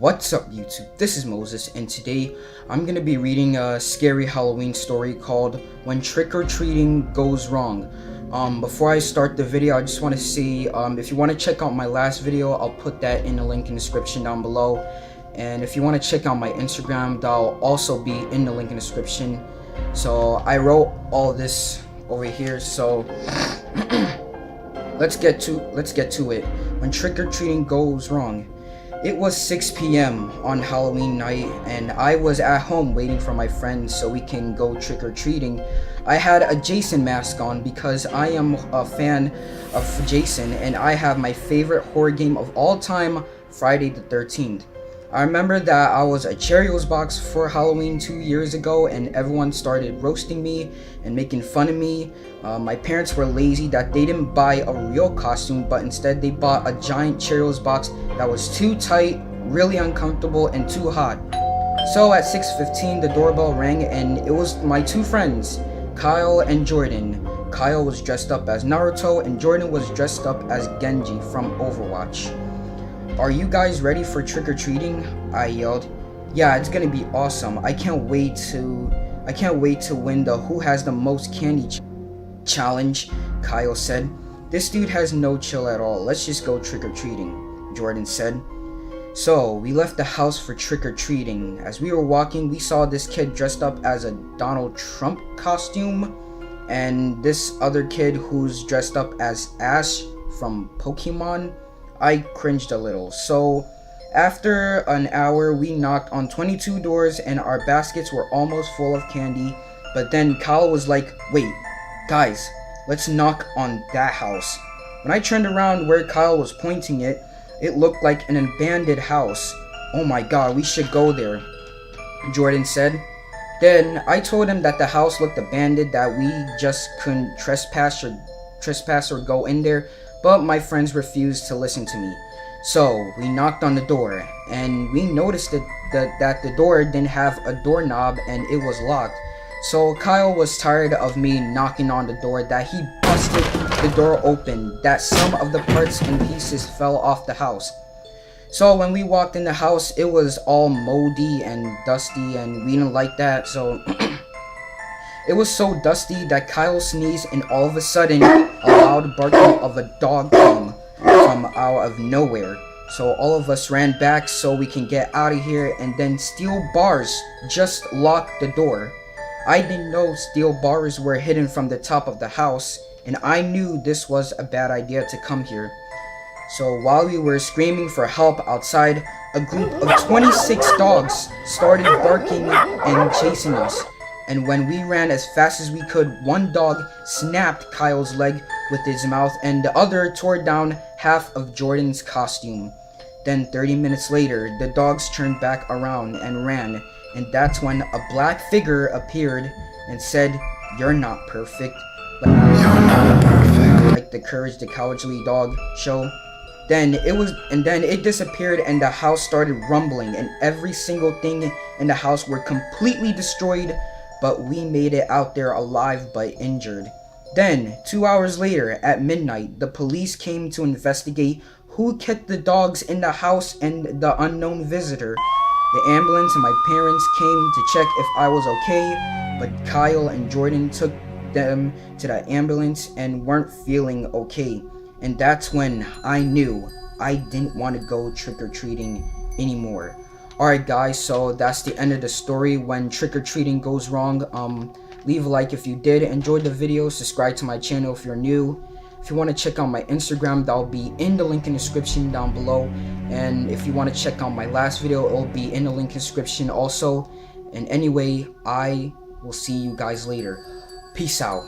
What's up YouTube? This is Moses, and today I'm gonna be reading a scary Halloween story called When Trick-or-Treating Goes Wrong. Before I start the video, I just want to say if you want to check out my last video, I'll put that in the link in the description down below. And if you want to check out my Instagram, that'll also be in the link in the description. So I wrote all this over here, so let's get to it. When trick-or-treating goes wrong. It was 6 p.m. on Halloween night, and I was at home waiting for my friends so we can go trick-or-treating. I had a Jason mask on because I am a fan of Jason, and I have my favorite horror game of all time, Friday the 13th. I remember that I was a Cheerios box for Halloween 2 years ago, and everyone started roasting me and making fun of me. My parents were lazy that they didn't buy a real costume, but instead they bought a giant Cheerios box that was too tight, really uncomfortable, and too hot. So at 6:15 the doorbell rang, and it was my two friends, Kyle and Jordan. Kyle was dressed up as Naruto and Jordan was dressed up as Genji from Overwatch. "Are you guys ready for trick-or-treating?" I yelled. "Yeah, it's gonna be awesome. I can't wait to win the Who Has the Most Candy challenge," Kyle said. "This dude has no chill at all. Let's just go trick-or-treating," Jordan said. So we left the house for trick-or-treating. As we were walking, we saw this kid dressed up as a Donald Trump costume, and this other kid who's dressed up as Ash from Pokemon. I cringed a little. So after an hour, we knocked on 22 doors and our baskets were almost full of candy. But then Kyle was like, "Wait, guys, let's knock on that house." When I turned around where Kyle was pointing it, it looked like an abandoned house. "Oh my god, we should go there," Jordan said. Then I told him that the house looked abandoned, that we just couldn't trespass or go in there. But my friends refused to listen to me. So we knocked on the door, and we noticed that the door didn't have a doorknob and it was locked. So Kyle was tired of me knocking on the door that he busted the door open, that some of the parts and pieces fell off the house. So when we walked in the house, it was all moldy and dusty, and we didn't like that. So it was so dusty that Kyle sneezed, and all of a sudden, a loud barking of a dog came from out of nowhere. So all of us ran back so we can get out of here, and then steel bars just locked the door. I didn't know steel bars were hidden from the top of the house, and I knew this was a bad idea to come here. So while we were screaming for help outside, a group of 26 dogs started barking and chasing us. And when we ran as fast as we could, one dog snapped Kyle's leg with his mouth, and the other tore down half of Jordan's costume. Then 30 minutes later, the dogs turned back around and ran, and that's when a black figure appeared and said, "You're not perfect." Like the Courage the Cowardly Dog show. Then it disappeared, and the house started rumbling, and every single thing in the house were completely destroyed. But we made it out there alive but injured. Then, 2 hours later, at midnight, the police came to investigate who kept the dogs in the house and the unknown visitor. The ambulance and my parents came to check if I was okay, but Kyle and Jordan took them to the ambulance and weren't feeling okay. And that's when I knew I didn't want to go trick-or-treating anymore. Alright guys, so that's the end of the story, when trick-or-treating goes wrong. Leave a like if you did enjoy the video, subscribe to my channel if you're new. If you want to check out my Instagram, that'll be in the link in the description down below. And if you want to check out my last video, it'll be in the link in the description also. And anyway, I will see you guys later. Peace out.